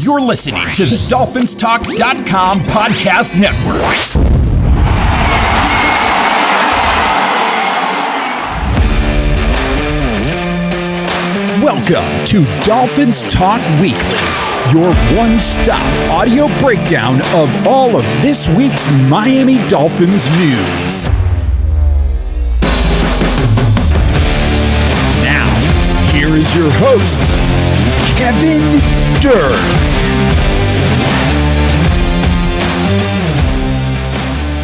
You're listening to the DolphinsTalk.com podcast network. Welcome to Dolphins Talk Weekly, your one-stop audio breakdown of all of this week's Miami Dolphins news. Now, here is your host, Kevin Dern.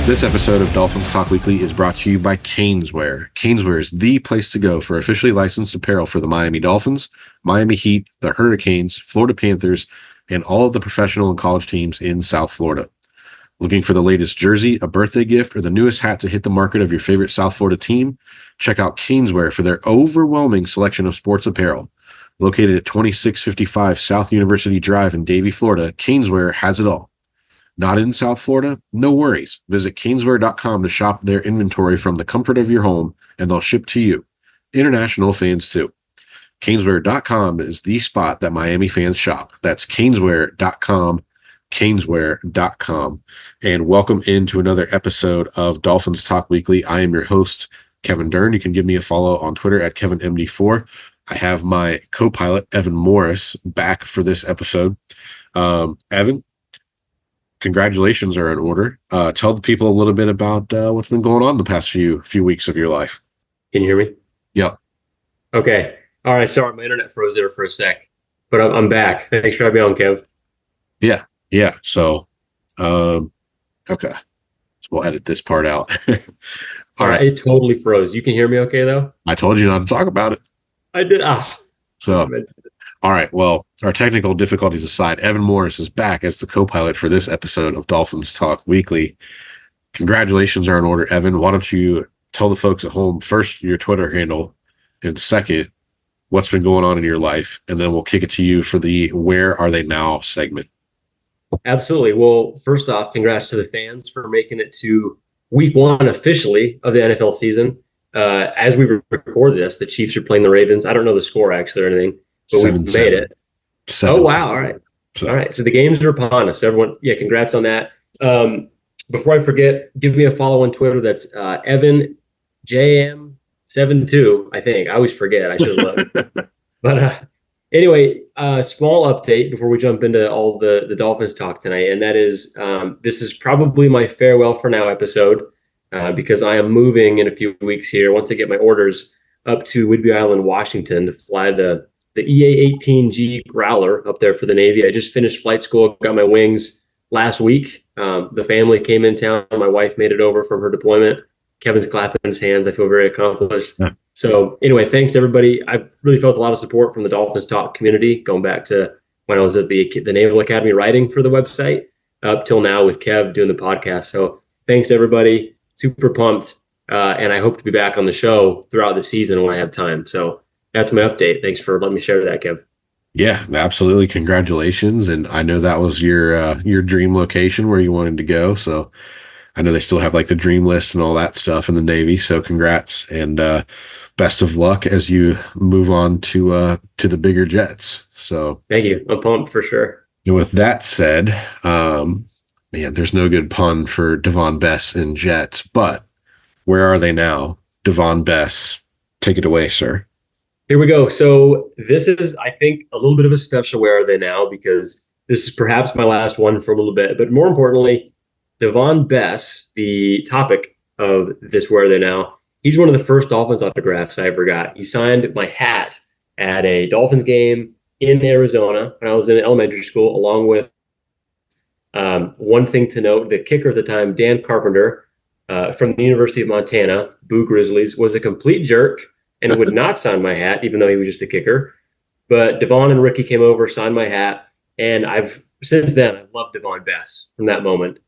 This episode of Dolphins Talk Weekly is brought to you by Caneswear. Caneswear is the place to go for officially licensed apparel for the Miami Dolphins, Miami Heat, the Hurricanes, Florida Panthers, and all of the professional and college teams in South Florida. Looking for the latest jersey, a birthday gift, or the newest hat to hit the market of your favorite South Florida team? Check out Caneswear for their overwhelming selection of sports apparel. Located at 2655 South University Drive in Davie, Florida, Caneswear has it all. Not in South Florida? No worries. Visit Caneswear.com to shop their inventory from the comfort of your home, and they'll ship to you. International fans, too. Caneswear.com is the spot that Miami fans shop. That's Caneswear.com, Caneswear.com. And welcome into another episode of Dolphins Talk Weekly. I am your host, Kevin Dern. You can give me a follow on Twitter at KevinMD4. I have my co-pilot, Evan Morris, back for this episode. Evan, congratulations are in order. Tell the people a little bit about what's been going on the past few weeks of your life. Can you hear me? Yeah. Okay. All right. Sorry, my internet froze there for a sec, but I'm back. Thanks for having me on, Kev. Yeah. So, okay. So we'll edit this part out. All right. It totally froze. You can hear me okay, though? I told you not to talk about it. I did. So, all right. Well, our technical difficulties aside, Evan Morris is back as the co-pilot for this episode of Dolphins Talk Weekly. Congratulations are in order, Evan. Why don't you tell the folks at home, first, your Twitter handle, and second, what's been going on in your life, and then we'll kick it to you for the Where Are They Now segment. Absolutely. Well, first off, congrats to the fans for making it to week one officially of the NFL season. As we record this, the Chiefs are playing the Ravens. I don't know the score actually or anything, but we made it. 7-7. Oh, wow. All right. All right. So the games are upon us. Everyone, congrats on that. Before I forget, give me a follow on Twitter. That's EvanJM72, I think. I always forget. I should have looked. But anyway, small update before we jump into all the Dolphins talk tonight. And that is, this is probably my farewell for now episode because I am moving in a few weeks here. Once I get my orders up to Whidbey Island, Washington to fly the EA-18G Growler up there for the Navy. I just finished flight school, got my wings last week. The family came in town. My wife made it over from her deployment. Kevin's clapping his hands. I feel very accomplished. Yeah. So anyway, thanks everybody. I've really felt a lot of support from the Dolphins Talk community, going back to when I was at the Naval Academy writing for the website up till now with Kev doing the podcast. So thanks everybody. Super pumped. And I hope to be back on the show throughout the season when I have time. So that's my update. Thanks for letting me share that, Kev. Yeah, absolutely. Congratulations. And I know that was your dream location where you wanted to go. So I know they still have like the dream list and all that stuff in the Navy. So congrats and best of luck as you move on to the bigger jets. So thank you. I'm pumped for sure. And with that said, there's no good pun for Devon Bess and Jets, but where are they now? Devon Bess, take it away, sir. Here we go. So this is, I think, a little bit of a special Where Are They Now, because this is perhaps my last one for a little bit. But more importantly, Devon Bess, the topic of this Where Are They Now, he's one of the first Dolphins autographs I ever got. He signed my hat at a Dolphins game in Arizona when I was in elementary school, along with one thing to note, the kicker at the time, Dan Carpenter, from the University of Montana, Boo Grizzlies, was a complete jerk and would not sign my hat, even though he was just a kicker. But Devon and Ricky came over, signed my hat, and since then I've loved Devon Bess from that moment.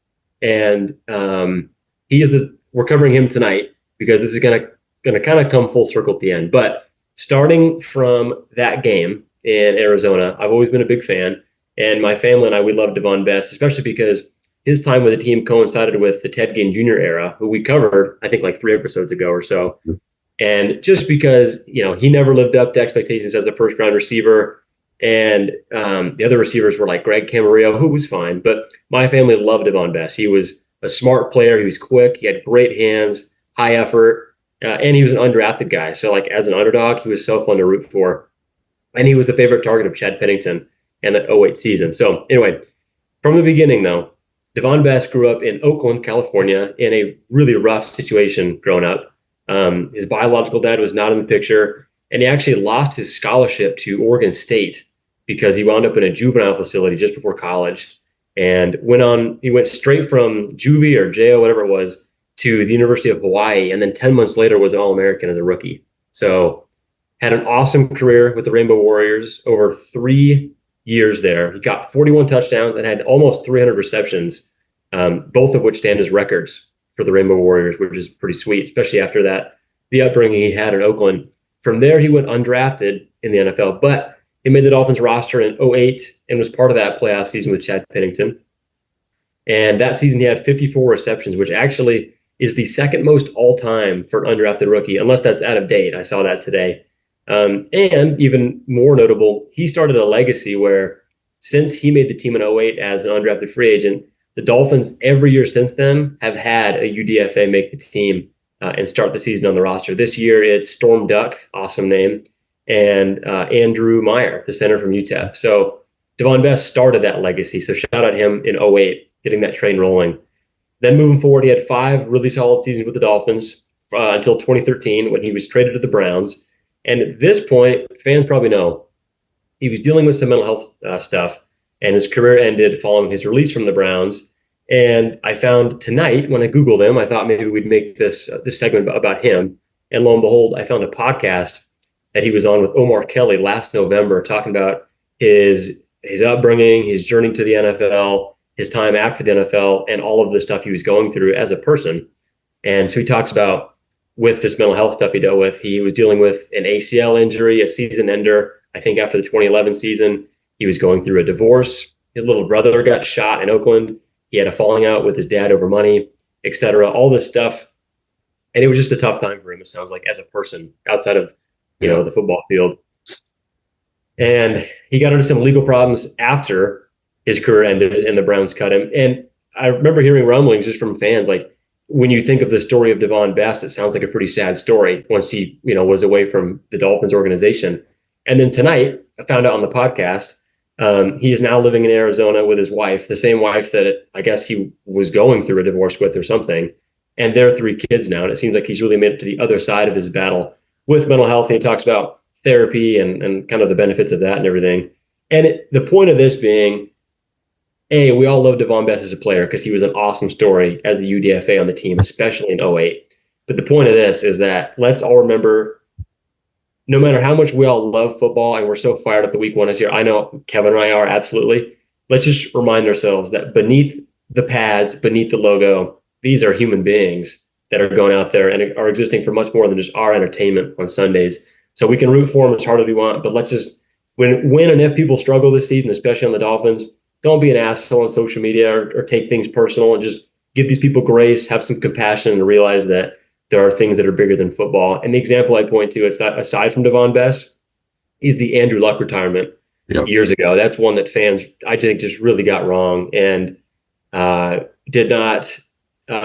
And we're covering him tonight because this is gonna kind of come full circle at the end. But starting from that game in Arizona, I've always been a big fan, and my family and I, we love Devon Bess, especially because his time with the team coincided with the Ted Ginn Jr. era, who we covered, I think, like 3 episodes ago or so. And just because, he never lived up to expectations as the first round receiver, And the other receivers were like Greg Camarillo, who was fine, but my family loved Devon Best. He was a smart player. He was quick. He had great hands, high effort, and he was an undrafted guy. So like as an underdog, he was so fun to root for. And he was the favorite target of Chad Pennington in that '08 season. So anyway, from the beginning though, Devon Best grew up in Oakland, California, in a really rough situation growing up. His biological dad was not in the picture, and he actually lost his scholarship to Oregon State because he wound up in a juvenile facility just before college, and he went straight from juvie or JO, whatever it was, to the University of Hawaii, and then 10 months later was an All-American as a rookie. So had an awesome career with the Rainbow Warriors over 3 years there. He got 41 touchdowns and had almost 300 receptions, both of which stand as records for the Rainbow Warriors, which is pretty sweet, especially after the upbringing he had in Oakland. From there, he went undrafted in the NFL, but he made the Dolphins roster in '08 and was part of that playoff season with Chad Pennington. And that season, he had 54 receptions, which actually is the second most all-time for an undrafted rookie, unless that's out of date. I saw that today. And even more notable, he started a legacy where since he made the team in '08 as an undrafted free agent, the Dolphins every year since then have had a UDFA make the team and start the season on the roster. This year, it's Storm Duck, awesome name, and Andrew Meyer, the center from UTEP. So Devon Best started that legacy. So shout out him in '08, getting that train rolling. Then moving forward, he had 5 really solid seasons with the Dolphins until 2013 when he was traded to the Browns. And at this point, fans probably know, he was dealing with some mental health stuff, and his career ended following his release from the Browns. And I found tonight, when I Googled him, I thought maybe we'd make this segment about him. And lo and behold, I found a podcast that he was on with Omar Kelly last November, talking about his upbringing, his journey to the NFL, his time after the NFL, and all of the stuff he was going through as a person. And so he talks about, with this mental health stuff he dealt with, he was dealing with an ACL injury, a season ender. I think after the 2011 season, he was going through a divorce. His little brother got shot in Oakland. He had a falling out with his dad over money, etc. All this stuff. And it was just a tough time for him, it sounds like, as a person outside of, the football field. And he got into some legal problems after his career ended and the Browns cut him. And I remember hearing rumblings just from fans, like, when you think of the story of Devon Best, it sounds like a pretty sad story once he, was away from the Dolphins organization. And then tonight, I found out on the podcast, he is now living in Arizona with his wife, the same wife that I guess he was going through a divorce with or something. And they're 3 kids now. And it seems like he's really made it to the other side of his battle with mental health. And he talks about therapy and kind of the benefits of that and everything. And the point of this being, we all love Devon Best as a player because he was an awesome story as a UDFA on the team, especially in '08. But the point of this is that let's all remember, no matter how much we all love football and we're so fired up the week 1 is here, I know Kevin and I are absolutely, let's just remind ourselves that beneath the pads, beneath the logo, these are human beings that are going out there and are existing for much more than just our entertainment on Sundays. So we can root for them as hard as we want, but let's just, when and if people struggle this season, especially on the Dolphins, don't be an asshole on social media or take things personal, and just give these people grace, have some compassion, and realize that there are things that are bigger than football. And the example I point to, aside from Devon Best, is the Andrew Luck retirement years ago. That's one that fans, I think, just really got wrong and did not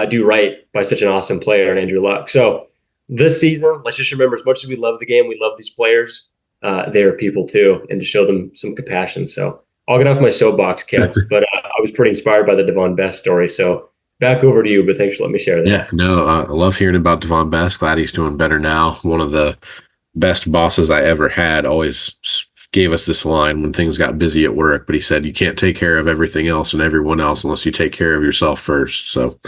do right by such an awesome player in Andrew Luck. So this season, let's just remember, as much as we love the game, we love these players, they are people too, and to show them some compassion. So I'll get off my soapbox, Kev, but I was pretty inspired by the Devon Best story. So back over to you, but thanks for letting me share that. Yeah, no, I love hearing about Devon Best. Glad he's doing better now. One of the best bosses I ever had always gave us this line when things got busy at work, but he said, you can't take care of everything else and everyone else unless you take care of yourself first. So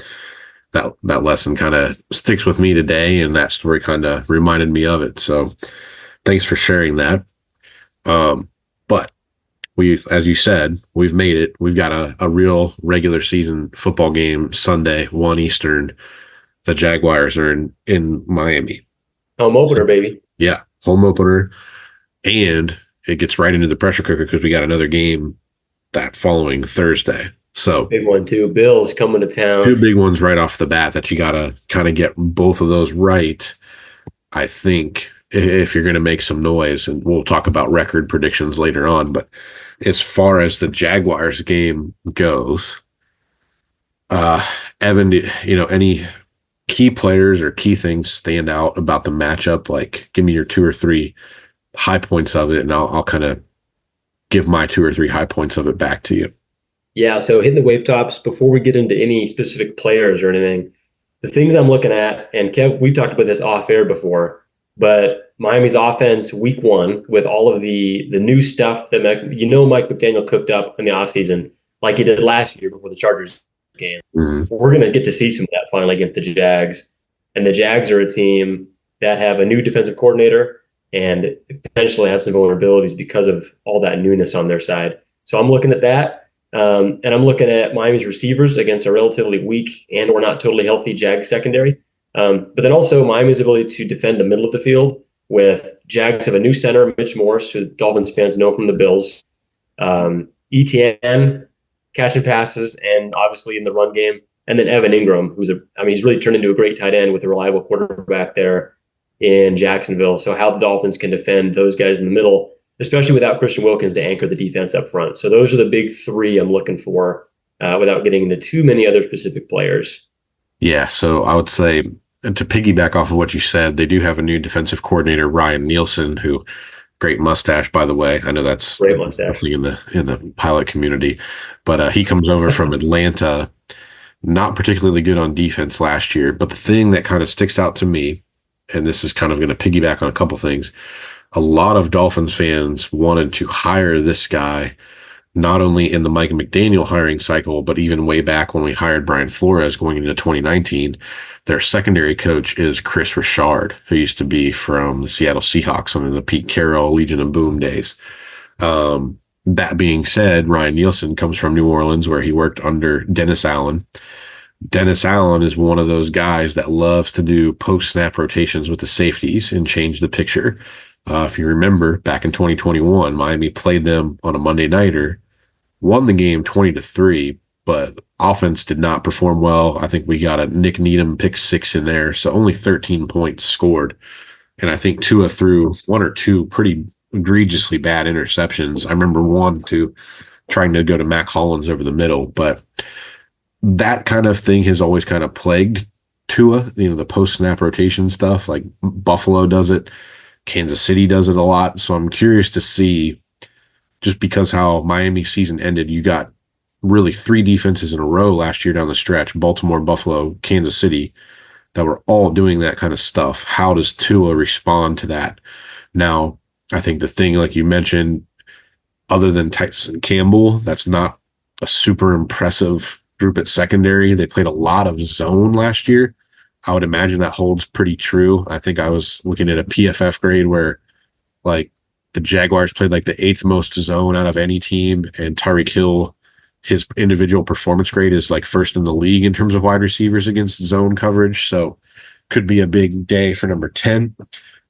that lesson kind of sticks with me today, and that story kind of reminded me of it. So thanks for sharing that. But we, as you said, we've made it. We've got a real regular season football game Sunday, 1 Eastern. The Jaguars are in Miami. Home opener, baby. Yeah, home opener. And it gets right into the pressure cooker because we got another game that following Thursday. So big one too. Bills coming to town. 2 big ones right off the bat that you got to kind of get both of those right, I think, if you're going to make some noise, and we'll talk about record predictions later on. But as far as the Jaguars game goes, Evan, any key players or key things stand out about the matchup? Like, give me your 2 or 3 high points of it, and I'll kind of give my 2 or 3 high points of it back to you. Yeah, so hitting the wave tops before we get into any specific players or anything, the things I'm looking at, and Kev, we've talked about this off air before, but Miami's offense week 1 with all of the new stuff that Mike McDaniel cooked up in the offseason like he did last year before the Chargers game. Mm-hmm. We're going to get to see some of that finally against the Jags. And the Jags are a team that have a new defensive coordinator and potentially have some vulnerabilities because of all that newness on their side. So I'm looking at that. And I'm looking at Miami's receivers against a relatively weak and or not totally healthy Jags secondary. But then also Miami's ability to defend the middle of the field with Jags have a new center, Mitch Morse, who Dolphins fans know from the Bills. ETN catching passes and obviously in the run game. And then Evan Ingram, he's really turned into a great tight end with a reliable quarterback there in Jacksonville. So how the Dolphins can defend those guys in the middle, especially without Christian Wilkins to anchor the defense up front. So those are the big 3 I'm looking for without getting into too many other specific players. Yeah, so I would say, and to piggyback off of what you said, they do have a new defensive coordinator, Ryan Nielsen, who great mustache, by the way. I know that's great mustache in the pilot community, but he comes over from Atlanta, not particularly good on defense last year. But the thing that kind of sticks out to me, and this is kind of going to piggyback on a couple things, a lot of Dolphins fans wanted to hire this guy, not only in the Mike McDaniel hiring cycle, but even way back when we hired Brian Flores going into 2019. Their secondary coach is Chris Richard, who used to be from the Seattle Seahawks under the Pete Carroll Legion of Boom days. That being said, Ryan Nielsen comes from New Orleans, where he worked under Dennis Allen. Dennis Allen is one of those guys that loves to do post-snap rotations with the safeties and change the picture. If you remember, back in 2021, Miami played them on a Monday nighter, won the game 20-3, but offense did not perform well. I think we got a Nick Needham pick 6 in there, so only 13 points scored. And I think Tua threw 1 or 2 pretty egregiously bad interceptions. I remember one trying to go to Mac Hollins over the middle, but that kind of thing has always kind of plagued Tua, the post-snap rotation stuff. Like Buffalo does it. Kansas City does it a lot. So I'm curious to see, just because how Miami season ended, you got really 3 defenses in a row last year down the stretch, Baltimore, Buffalo, Kansas City, that were all doing that kind of stuff. How does Tua respond to that? Now, I think the thing, like you mentioned, other than Tyson Campbell, that's not a super impressive group at secondary. They played a lot of zone last year. I would imagine that holds pretty true. I think I was looking at a PFF grade where like the Jaguars played like the 8th most zone out of any team, and Tyreek Hill, his individual performance grade is like 1st in the league in terms of wide receivers against zone coverage. So could be a big day for number 10.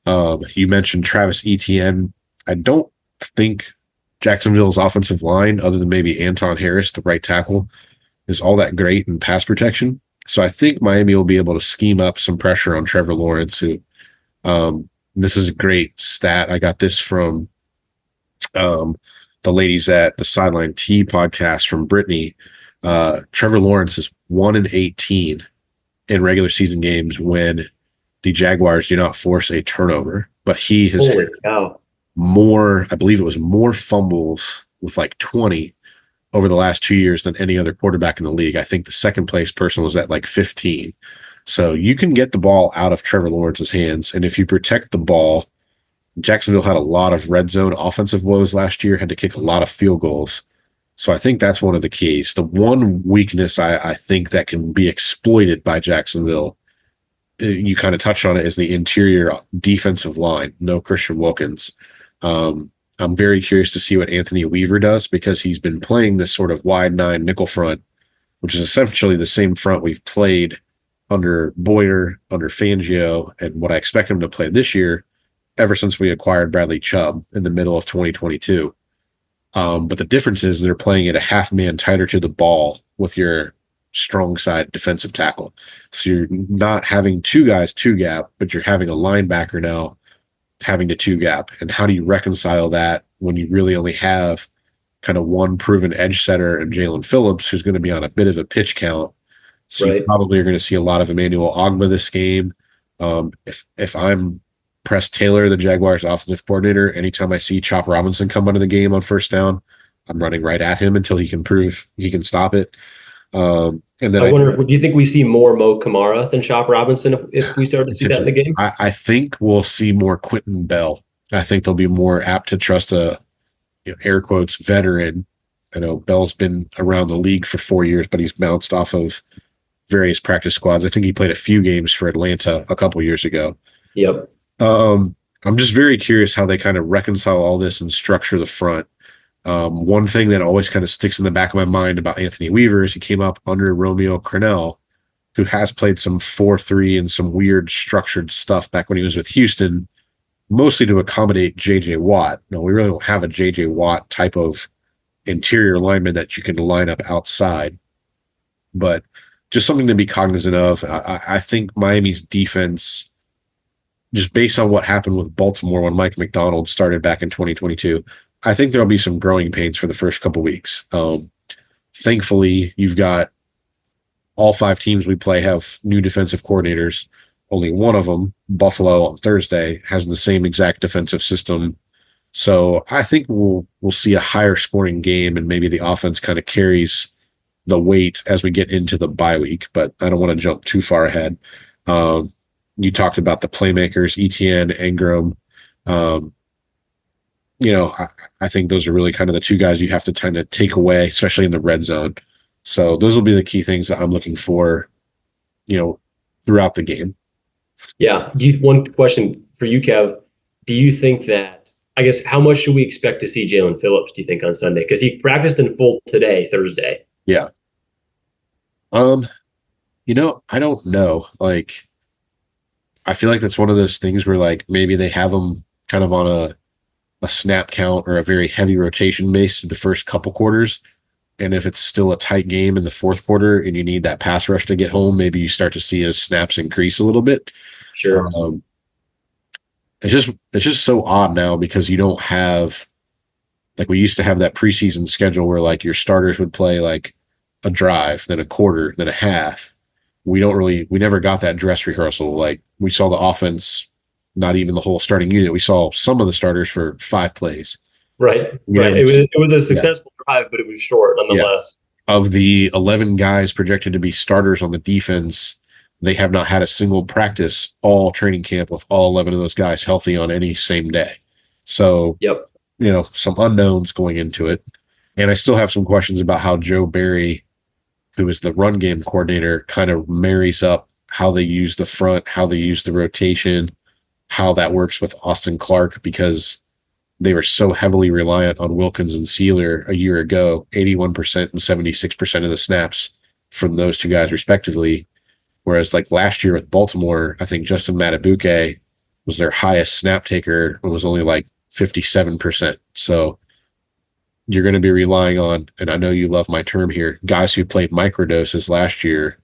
You mentioned Travis Etienne. I don't think Jacksonville's offensive line, other than maybe Anton Harris, the right tackle, is all that great in pass protection. So I think Miami will be able to scheme up some pressure on Trevor Lawrence, who this is a great stat. I got this from the ladies at the Sideline T podcast from Brittany. Trevor Lawrence is 1-18 in regular season games when the Jaguars do not force a turnover, but he has had more, I believe it was more fumbles with like 20 over the last 2 years than any other quarterback in the league. I think the second place person was at like 15. So you can get the ball out of Trevor Lawrence's hands. And if you protect the ball, Jacksonville had a lot of red zone offensive woes last year, had to kick a lot of field goals. So I think that's one of the keys. The one weakness I think that can be exploited by Jacksonville, you kind of touched on it, is the interior defensive line. No Christian Wilkins. I'm very curious to see what Anthony Weaver does, because he's been playing this sort of wide 9 nickel front, which is essentially the same front we've played under Poyer, under Fangio, and what I expect him to play this year ever since we acquired Bradley Chubb in the middle of 2022. But the difference is they're playing it a half man tighter to the ball with your strong side defensive tackle. So you're not having 2 guys 2 gap, but you're having a linebacker now having to two gap, and how do you reconcile that when you really only have kind of one proven edge setter and Jaylen Phillips, who's going to be on a bit of a pitch count. So you probably are going to see a lot of Emmanuel Ogbah this game. If I'm Press Taylor, the Jaguars offensive coordinator, anytime I see Chop Robinson come onto the game on first down, I'm running right at him until he can prove he can stop it. And then I wonder, do you think we see more Mo Kamara than Chop Robinson if we start to see that in the game? I think we'll see more Quentin Bell. I think they'll be more apt to trust a, air quotes, veteran. I know Bell's been around the league for 4 years, but he's bounced off of various practice squads. I think he played a few games for Atlanta a couple years ago. Yep. I'm just very curious how they kind of reconcile all this and structure the front. One thing that always kind of sticks in the back of my mind about Anthony Weaver is he came up under Romeo Crennel, who has played some 4-3 and some weird structured stuff back when he was with Houston, mostly to accommodate J.J. Watt. No, we really don't have a J.J. Watt type of interior lineman that you can line up outside. But just something to be cognizant of. I think Miami's defense, just based on what happened with Baltimore when Mike McDonald started back in 2022, I think there'll be some growing pains for the first couple weeks. Thankfully, you've got all 5 teams we play have new defensive coordinators. Only one of them, Buffalo on Thursday, has the same exact defensive system. So I think we'll see a higher scoring game, and maybe the offense kind of carries the weight as we get into the bye week, but I don't want to jump too far ahead. You talked about the playmakers, Etienne, Ingram. I think those are really kind of the two guys you have to kind of take away, especially in the red zone. So those will be the key things that I'm looking for, throughout the game. Yeah. One question for you, Kev. Do you think that, I guess, how much should we expect to see Jaylen Phillips, do you think, on Sunday? Because he practiced in full today, Thursday. Yeah. I don't know. I feel like that's one of those things where maybe they have him kind of on a snap count or a very heavy rotation base the first couple quarters. And if it's still a tight game in the fourth quarter and you need that pass rush to get home, maybe you start to see his snaps increase a little bit. Sure. It's just so odd now because you don't have, we used to have that preseason schedule where your starters would play a drive, then a quarter, then a half. We never got that dress rehearsal. We saw the offense, not even the whole starting unit. We saw some of the starters for 5 plays. Right. It was a successful drive, but it was short nonetheless. Yeah. Of the 11 guys projected to be starters on the defense, they have not had a single practice all training camp with all 11 of those guys healthy on any same day. So, some unknowns going into it. And I still have some questions about how Joe Barry, who is the run game coordinator, kind of marries up how they use the front, how they use the rotation, how that works with Austin Clark, because they were so heavily reliant on Wilkins and Sealer a year ago, 81% and 76% of the snaps from those two guys respectively. Whereas last year with Baltimore, I think Justin Matabuke was their highest snap taker and was only 57%. So you're going to be relying on, and I know you love my term here, guys who played microdoses last year,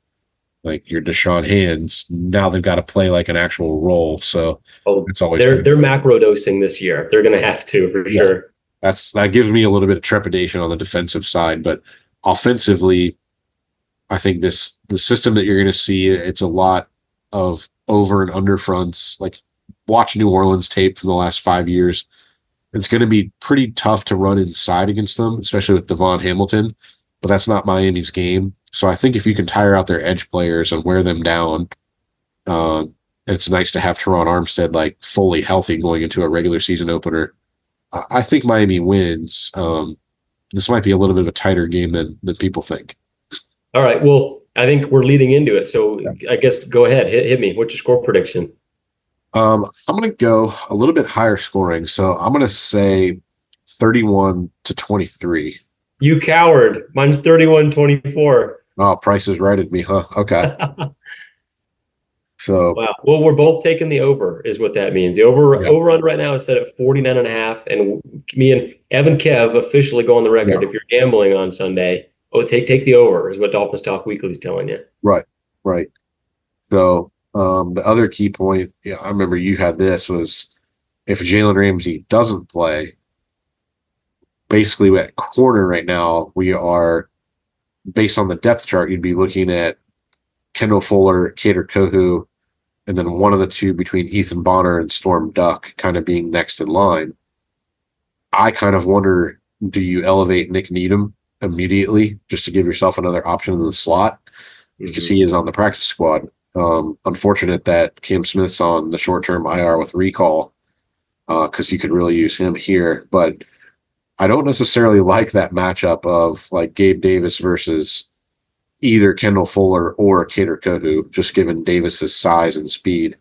like your Deshaun Hands. Now they've got to play an actual role. So it's always they're macro dosing this year. They're going to have to for sure. That gives me a little bit of trepidation on the defensive side, but offensively, I think the system that you're going to see, it's a lot of over and under fronts. Watch New Orleans tape from the last 5 years. It's going to be pretty tough to run inside against them, especially with Devon Hamilton, but that's not Miami's game. So I think if you can tire out their edge players and wear them down, it's nice to have Teron Armstead fully healthy going into a regular season opener. I think Miami wins. This might be a little bit of a tighter game than people think. All right. Well, I think we're leading into it. So I guess go ahead. Hit me. What's your score prediction? I'm going to go a little bit higher scoring. So I'm going to say 31-23. You coward. Mine's 31-24. Oh, Price is right at me, huh? Okay. So wow. Well, we're both taking the over is what that means. The over-run right now is set at 49.5. And me and Evan Kev officially go on the record. If you're gambling on Sunday, take the over is what Dolphins Talk Weekly is telling you. Right. So the other key point, I remember you had this, was if Jalen Ramsey doesn't play, basically at corner right now, we are, based on the depth chart, you'd be looking at Kendall Fuller, Kader Kohu, and then one of the two between Ethan Bonner and Storm Duck kind of being next in line. I kind of wonder, do you elevate Nick Needham immediately just to give yourself another option in the slot? Because he is on the practice squad. Unfortunate that Cam Smith's on the short-term IR with recall, because you could really use him here. But I don't necessarily like that matchup of like Gabe Davis versus either Kendall Fuller or Kader Kohu, just given Davis's size and speed.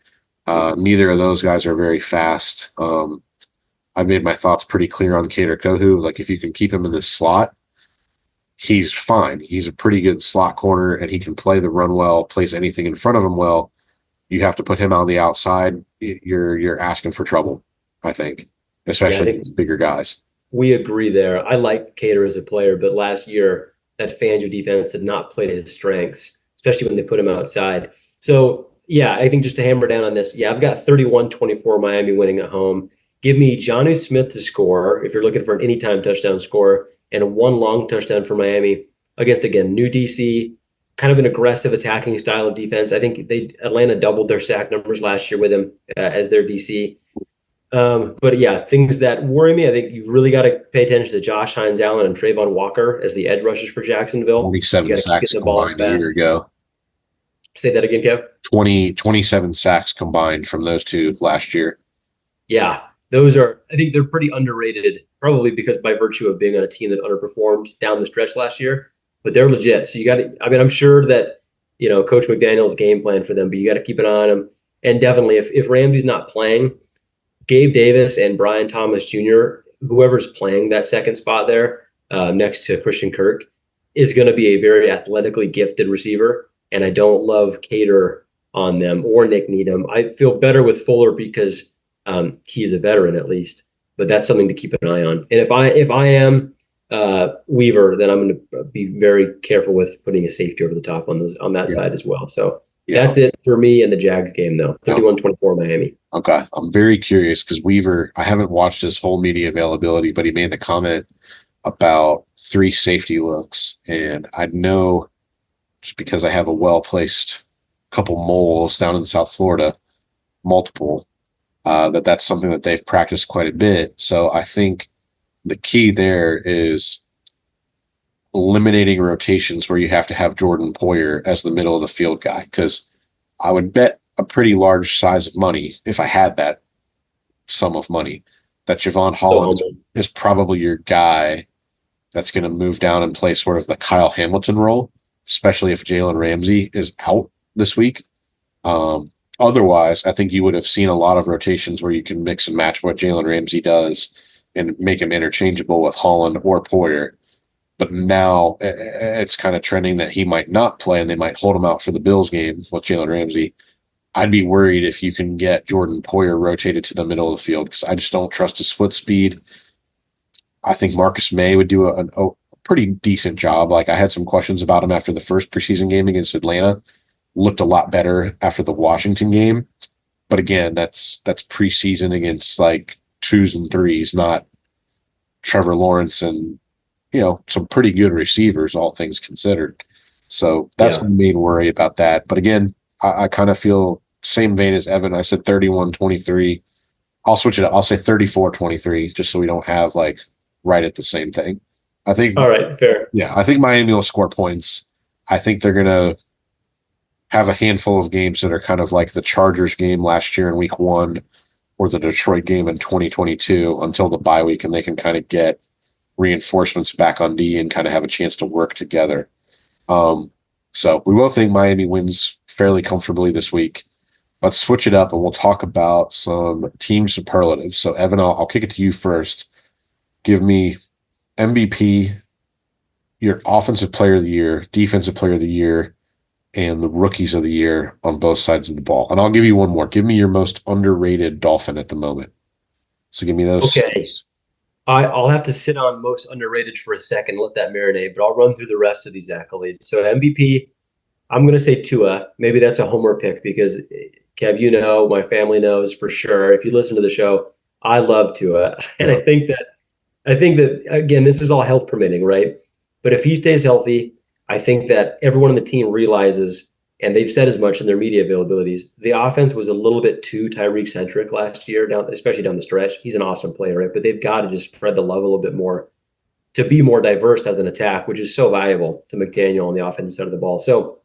Neither of those guys are very fast. I made my thoughts pretty clear on Kader Kohu. Like, if you can keep him in the slot, he's fine. He's a pretty good slot corner, and he can play the run well, plays anything in front of him well. You have to put him on the outside, you're asking for trouble, I think, especially with bigger guys. We agree there. I like Kader as a player, but last year that Fangio defense did not play to his strengths, especially when they put him outside. So, yeah, I think just to hammer down on this, I've got 31-24 Miami winning at home. Give me Jonnu Smith to score if you're looking for an anytime touchdown score, and one long touchdown for Miami against, again, new DC, kind of an aggressive attacking style of defense. I think Atlanta doubled their sack numbers last year with him as their DC. But yeah, things that worry me, I think you've really got to pay attention to Josh Hines-Allen and Trayvon Walker as the edge rushers for Jacksonville. 27 sacks combined a year ago. Say that again, Kev? 27 sacks combined from those two last year. Yeah, I think they're pretty underrated, probably because by virtue of being on a team that underperformed down the stretch last year, but they're legit. So I'm sure that, Coach McDaniel's game plan for them, but you got to keep an eye on them. And definitely if Ramsey's not playing, Gabe Davis and Brian Thomas Jr., whoever's playing that second spot there next to Christian Kirk, is going to be a very athletically gifted receiver. And I don't love Kader on them or Nick Needham. I feel better with Fuller because he's a veteran at least, but that's something to keep an eye on. And if I am Weaver, then I'm going to be very careful with putting a safety over the top on that side as well. So that's it for me in the Jags game, though. 31-24 Miami. Okay. I'm very curious because Weaver, I haven't watched his whole media availability, but he made the comment about 3 safety looks. And I know, just because I have a well-placed couple moles down in South Florida, multiple, that's something that they've practiced quite a bit. So I think the key there is eliminating rotations where you have to have Jordan Poyer as the middle of the field guy, because I would bet a pretty large size of money, if I had that sum of money, that Javon Holland is probably your guy that's going to move down and play sort of the Kyle Hamilton role, especially if Jalen Ramsey is out this week. Otherwise, I think you would have seen a lot of rotations where you can mix and match what Jalen Ramsey does and make him interchangeable with Holland or Poyer. But now it's kind of trending that he might not play and they might hold him out for the Bills game with Jalen Ramsey. I'd be worried if you can get Jordan Poyer rotated to the middle of the field, because I just don't trust his foot speed. I think Marcus May would do a pretty decent job. Like, I had some questions about him after the first preseason game against Atlanta. Looked a lot better after the Washington game. But again, that's preseason against like 2s and 3s, not Trevor Lawrence and, some pretty good receivers, all things considered. So that's my main worry about that. But again, I kind of feel same vein as Evan. I said 31-23. I'll switch it up. I'll say 34-23, just so we don't have like right at the same thing. I think. All right, fair. Yeah, I think Miami will score points. I think they're going to have a handful of games that are kind of like the Chargers game last year in week 1 or the Detroit game in 2022 until the bye week, and they can kind of get reinforcements back on D and kind of have a chance to work together. So we both think Miami wins fairly comfortably this week. Let's switch it up and we'll talk about some team superlatives. So Evan, I'll kick it to you first. Give me MVP, your offensive player of the year, defensive player of the year, and the rookies of the year on both sides of the ball. And I'll give you one more. Give me your most underrated Dolphin at the moment. So give me those. Okay. I'll have to sit on most underrated for a second, let that marinate, but I'll run through the rest of these accolades. So MVP, I'm going to say Tua. Maybe that's a homer pick because, Kev, my family knows for sure. If you listen to the show, I love Tua, and I think that again, this is all health permitting, right? But if he stays healthy, I think that everyone on the team realizes, and they've said as much in their media availabilities, the offense was a little bit too Tyreek centric last year, especially down the stretch. He's an awesome player, right? But they've got to just spread the love a little bit more to be more diverse as an attack, which is so valuable to McDaniel on the offensive side of the ball. So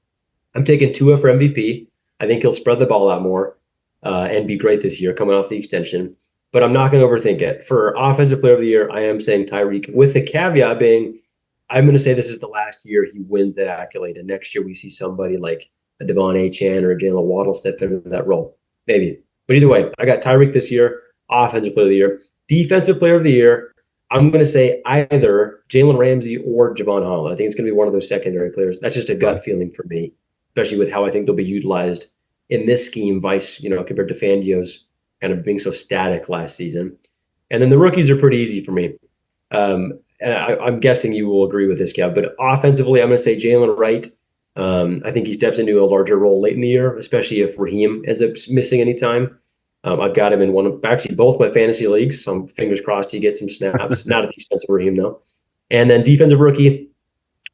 I'm taking Tua for MVP. I think he'll spread the ball out more and be great this year coming off the extension. But I'm not going to overthink it. For Offensive Player of the Year, I am saying Tyreek, with the caveat being, I'm going to say this is the last year he wins that accolade. And next year we see somebody like a Devon Achane or a Jaylen Waddle step into that role. Maybe. But either way, I got Tyreek this year, Offensive Player of the Year. Defensive Player of the Year, I'm going to say either Jalen Ramsey or Javon Holland. I think it's going to be one of those secondary players. That's just a gut feeling for me, especially with how I think they'll be utilized in this scheme, compared to Fangio's kind of being so static last season. And then the rookies are pretty easy for me. And I'm guessing you will agree with this, Kev. But offensively, I'm going to say Jalen Wright. I think he steps into a larger role late in the year, especially if Raheem ends up missing any time. I've got him in both my fantasy leagues. So I'm fingers crossed he gets some snaps. Not at the expense of Raheem, though. And then defensive rookie,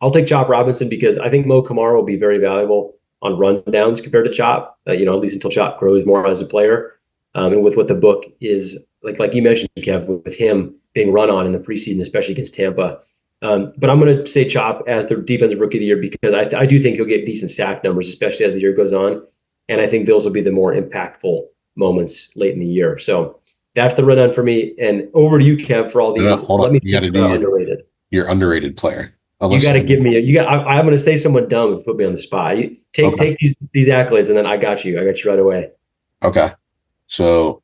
I'll take Chop Robinson because I think Mo Kamara will be very valuable on rundowns compared to Chop, at least until Chop grows more as a player. And with what the book is, like you mentioned, Kev, with him being run on in the preseason, especially against Tampa. But I'm going to say Chop as the defensive rookie of the year because I do think he'll get decent sack numbers, especially as the year goes on. And I think those will be the more impactful moments late in the year. So that's the rundown for me. And over to you, Kev, for all these. Hold on. You got to do underrated. Your underrated player. You got to give me I'm going to say someone dumb if you put me on the spot. You take these accolades, and then I got you right away. Okay. So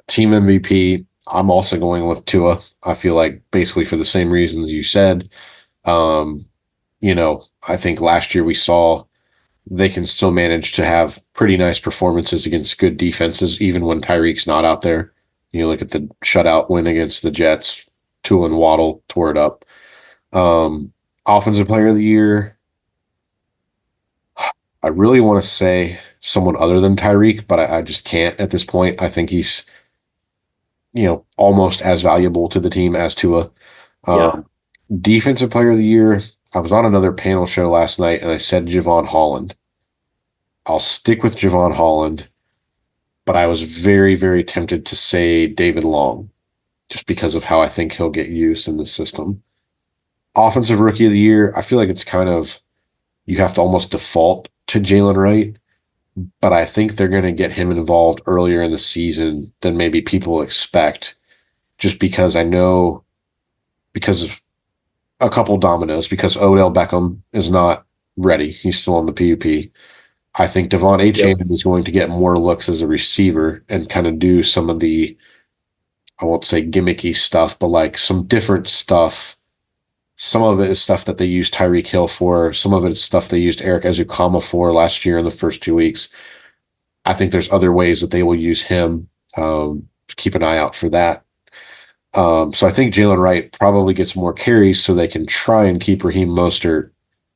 team MVP, I'm also going with Tua. I feel like basically for the same reasons you said. I think last year we saw they can still manage to have pretty nice performances against good defenses, even when Tyreek's not out there. You look at the shutout win against the Jets, Tua and Waddle tore it up. Offensive Player of the Year, I really want to say someone other than Tyreek, but I just can't at this point. I think he's, almost as valuable to the team as Tua. Defensive Player of the Year, I was on another panel show last night, and I said Javon Holland. I'll stick with Javon Holland, but I was very, very tempted to say David Long, just because of how I think he'll get used in the system. Offensive Rookie of the Year, I feel like it's kind of, you have to almost default to Jalen Wright, but I think they're going to get him involved earlier in the season than maybe people expect, just because I know, because of a couple dominoes, because Odell Beckham is not ready. He's still on the PUP. I think Devon Achane is going to get more looks as a receiver and kind of do some of the, I won't say gimmicky stuff, but like some different stuff. Some of it is stuff that they used Tyreek Hill for. Some of it is stuff they used Eric Ezukama for last year in the first 2 weeks. I think there's other ways that they will use him. Keep an eye out for that. So I think Jalen Wright probably gets more carries so they can try and keep Raheem Mostert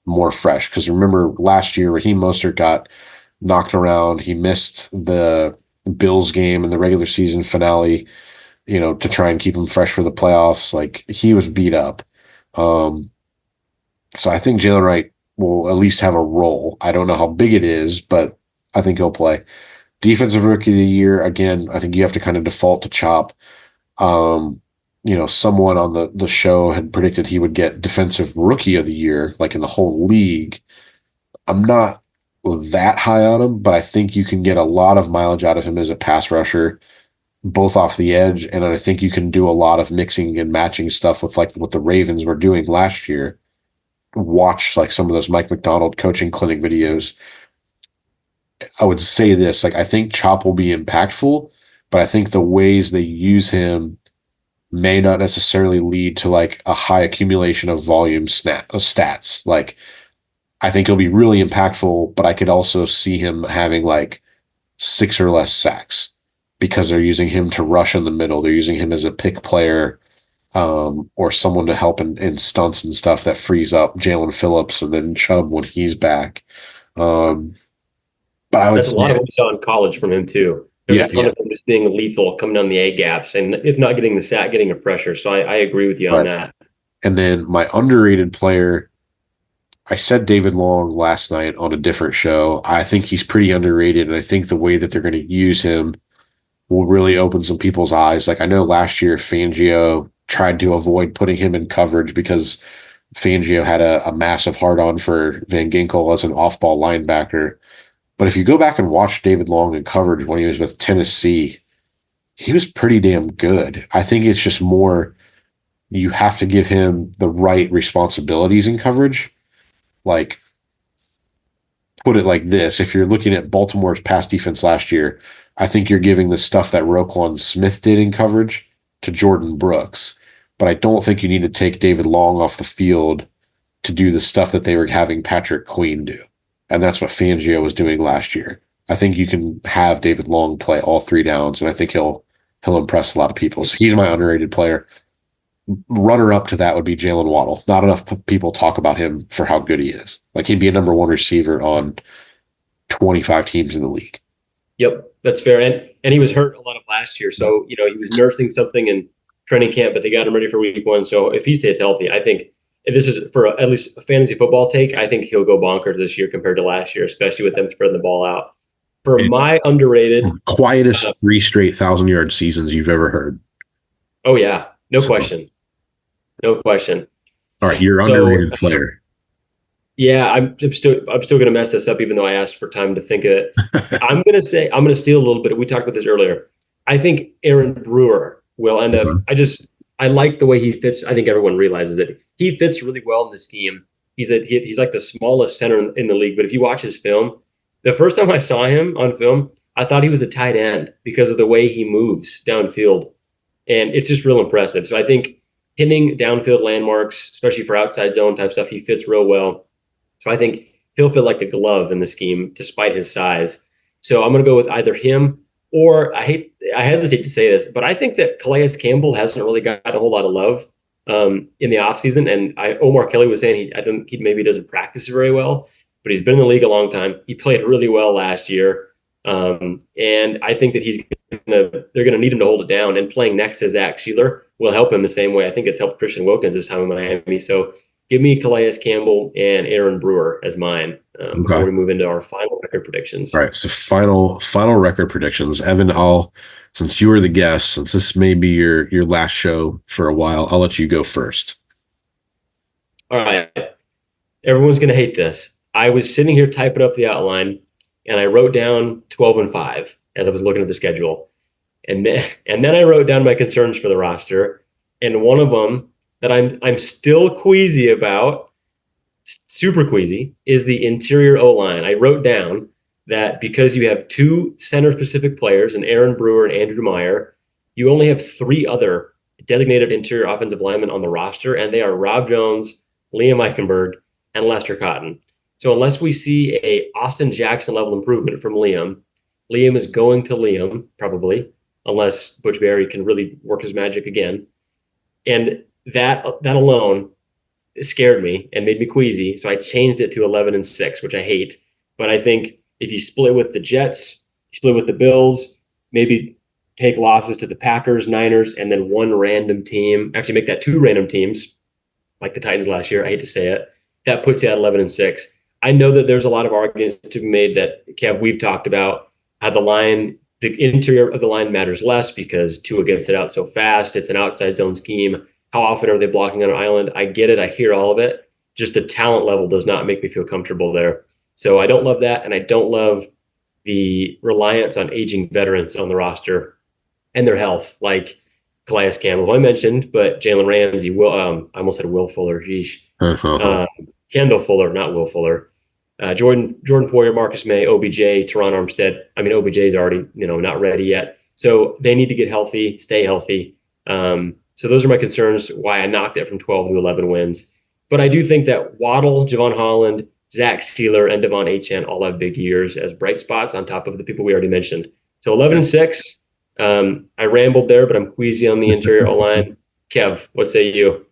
more fresh. Because remember, last year, Raheem Mostert got knocked around. He missed the Bills game in the regular season finale, to try and keep him fresh for the playoffs. Like, he was beat up. So I think Jalen Wright will at least have a role. I don't know how big it is, but I think he'll play. Defensive Rookie of the Year, again, I think you have to kind of default to Chop. Someone on the show had predicted he would get Defensive Rookie of the Year, like in the whole league. I'm not that high on him, but I think you can get a lot of mileage out of him as a pass rusher, both off the edge, and I think you can do a lot of mixing and matching stuff with like what the Ravens were doing last year. Watch like some of those Mike McDonald coaching clinic videos. I would say this, like I think Chop will be impactful, but I think the ways they use him may not necessarily lead to like a high accumulation of volume stats. Like I think he'll be really impactful, but I could also see him having like 6 or less sacks because they're using him to rush in the middle. They're using him as a pick player or someone to help in stunts and stuff that frees up Jalen Phillips and then Chubb when he's back. But I would That's a lot of what we saw in college from him too. There's a ton of them just being lethal, coming down the A gaps, and if not getting the sack, getting a pressure. So I agree with you on that. And then my underrated player, I said David Long last night on a different show. I think he's pretty underrated, and I think the way that they're going to use him will really open some people's eyes. Like I know last year Fangio tried to avoid putting him in coverage because Fangio had a massive hard-on for Van Ginkel as an off-ball linebacker. But if you go back and watch David Long in coverage when he was with Tennessee, he was pretty damn good. I think it's just more you have to give him the right responsibilities in coverage. Like, put it like this. If you're looking at Baltimore's pass defense last year, I think you're giving the stuff that Roquan Smith did in coverage to Jordan Brooks. But I don't think you need to take David Long off the field to do the stuff that they were having Patrick Queen do. And that's what Fangio was doing last year. I think you can have David Long play all 3 downs, and I think he'll impress a lot of people. So he's my underrated player. Runner-up to that would be Jaylen Waddle. Not enough people talk about him for how good he is. Like, he'd be a number 1 receiver on 25 teams in the league. Yep, that's fair. And he was hurt a lot of last year. So, he was nursing something in training camp, but they got him ready for week 1. So if he stays healthy, I think if this is for at least a fantasy football take, I think he'll go bonkers this year compared to last year, especially with them spreading the ball out. For my underrated... Quietest 3 straight 1,000-yard seasons you've ever heard. Oh, yeah. No question. No question. All right, your underrated player. Yeah, I'm still going to mess this up, even though I asked for time to think of it. I'm going to steal a little bit. We talked about this earlier. I think Aaron Brewer will end up. I like the way he fits. I think everyone realizes it. He fits really well in the scheme. He's like the smallest center in the league. But if you watch his film, the first time I saw him on film, I thought he was a tight end because of the way he moves downfield, and it's just real impressive. So I think hitting downfield landmarks, especially for outside zone type stuff, he fits real well. So I think he'll fit like a glove in the scheme, despite his size. So I'm going to go with either him or I hesitate to say this, but I think that Calais Campbell hasn't really got a whole lot of love in the offseason. And Omar Kelly was saying I think he maybe doesn't practice very well, but he's been in the league a long time. He played really well last year. And I think that they're going to need him to hold it down, and playing next to Zach Sheeler will help him the same way I think it's helped Christian Wilkins this time in Miami. So give me Calais Campbell and Aaron Brewer as mine before we move into our final record predictions. All right, so final record predictions. Evan, since you were the guest, since this may be your last show for a while, I'll let you go first. All right. Everyone's going to hate this. I was sitting here typing up the outline, and I wrote down 12-5 as I was looking at the schedule. And then I wrote down my concerns for the roster. And one of them that I'm still queasy about, super queasy, is the interior O-line. I wrote down that because you have 2 center-specific players, and Aaron Brewer and Andrew Meyer, you only have 3 other designated interior offensive linemen on the roster, and they are Rob Jones, Liam Eichenberg, and Lester Cotton. So unless we see a Austin Jackson level improvement from Liam is going to Liam, probably, unless Butch Berry can really work his magic again. And that alone scared me and made me queasy. So I changed it to 11-6, which I hate. But I think if you split with the Jets, you split with the Bills, maybe take losses to the Packers, Niners, and then one random team, actually make that 2 random teams, like the Titans last year. I hate to say it. That puts you at 11-6. I know that there's a lot of arguments to be made that, Kev, we've talked about how the interior of the line matters less because Tua gets it out so fast. It's an outside zone scheme. How often are they blocking on an island? I get it. I hear all of it. Just the talent level does not make me feel comfortable there. So I don't love that. And I don't love the reliance on aging veterans on the roster and their health, like Calais Campbell, who I mentioned, but Jalen Ramsey, I almost said Will Fuller. Geesh. Kendall Fuller, not Will Fuller. Jordan Poyer, Marcus May, OBJ, Teron Armstead. I mean, OBJ is already, not ready yet. So they need to get healthy, stay healthy. So those are my concerns, why I knocked it from 12 to 11 wins. But I do think that Waddle, Javon Holland, Zach Sealer, and Devon Achane all have big years as bright spots on top of the people we already mentioned. So 11-6. I rambled there, but I'm queasy on the interior O-line. Kev, what say you?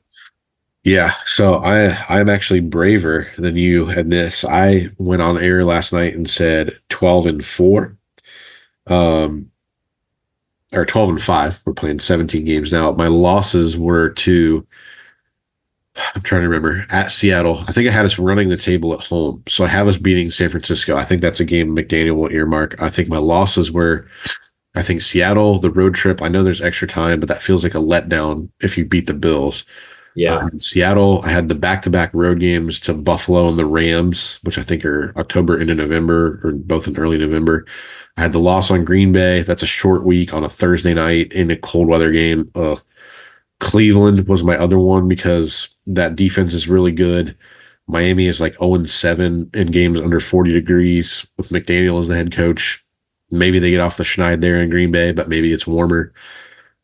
Yeah, so I'm actually braver than you in this. I went on air last night and said 12-4. or 12-5. We're playing 17 games now. My losses were to, I'm trying to remember, at Seattle. I think I had us running the table at home. So I have us beating San Francisco. I think that's a game McDaniel will earmark. I think my losses were, I think Seattle, the road trip. I know there's extra time, but that feels like a letdown if you beat the Bills. Yeah. In Seattle, I had the back-to-back road games to Buffalo and the Rams, which I think are October into November, or both in early November. I had the loss on Green Bay. That's a short week on a Thursday night in a cold weather game. Cleveland was my other one because that defense is really good. Miami is like 0-7 in games under 40 degrees with McDaniel as the head coach. Maybe they get off the schneid there in Green Bay, but maybe it's warmer.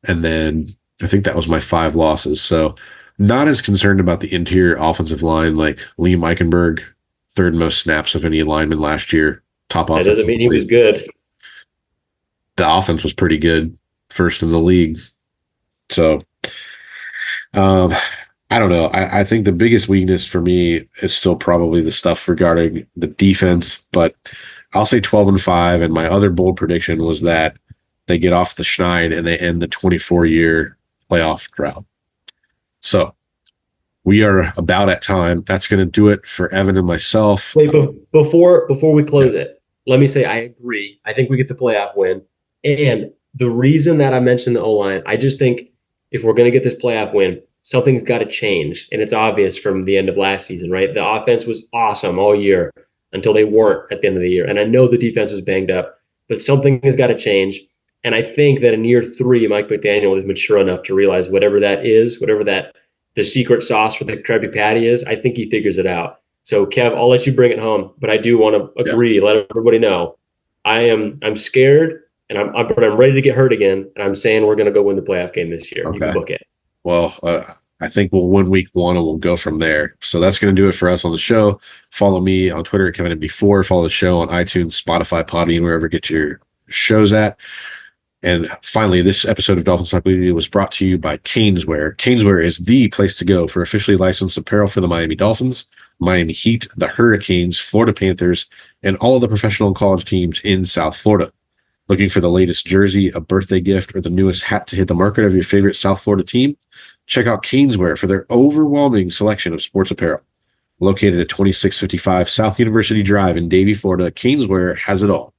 And then I think that was my 5 losses. So not as concerned about the interior offensive line, like Liam Eichenberg, third most snaps of any lineman last year. Top offense. That doesn't mean he was good. The offense was pretty good, first in the league. So I don't know. I think the biggest weakness for me is still probably the stuff regarding the defense, but I'll say 12-5. And my other bold prediction was that they get off the schneid and they end the 24-year playoff drought. So we are about at time. That's going to do it for Evan and myself. Wait, before we close it, let me say I agree. I think we get the playoff win. And the reason that I mentioned the O-line, I just think if we're going to get this playoff win, something's got to change. And it's obvious from the end of last season, right? The offense was awesome all year until they weren't at the end of the year. And I know the defense was banged up, but something has got to change. And I think that in year 3, Mike McDaniel is mature enough to realize whatever that is, whatever that the secret sauce for the Krabby Patty is, I think he figures it out. So Kev, I'll let you bring it home, but I do want to agree, let everybody know. I'm scared and I'm ready to get hurt again. And I'm saying we're going to go win the playoff game this year. Okay. You can book it. Well, I think we'll win week 1 and we'll go from there. So that's going to do it for us on the show. Follow me on Twitter at KevinMB4. Follow the show on iTunes, Spotify, Podbean, wherever you get your shows at. And finally, this episode of Dolphins Talk Weekly was brought to you by Caneswear. Caneswear is the place to go for officially licensed apparel for the Miami Dolphins, Miami Heat, the Hurricanes, Florida Panthers, and all of the professional and college teams in South Florida. Looking for the latest jersey, a birthday gift, or the newest hat to hit the market of your favorite South Florida team? Check out Caneswear for their overwhelming selection of sports apparel. Located at 2655 South University Drive in Davie, Florida, Caneswear has it all.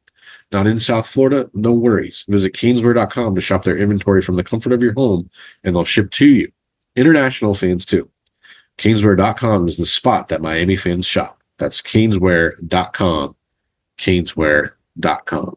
Not in South Florida? No worries. Visit Caneswear.com to shop their inventory from the comfort of your home, and they'll ship to you. International fans, too. Caneswear.com is the spot that Miami fans shop. That's Caneswear.com. Caneswear.com.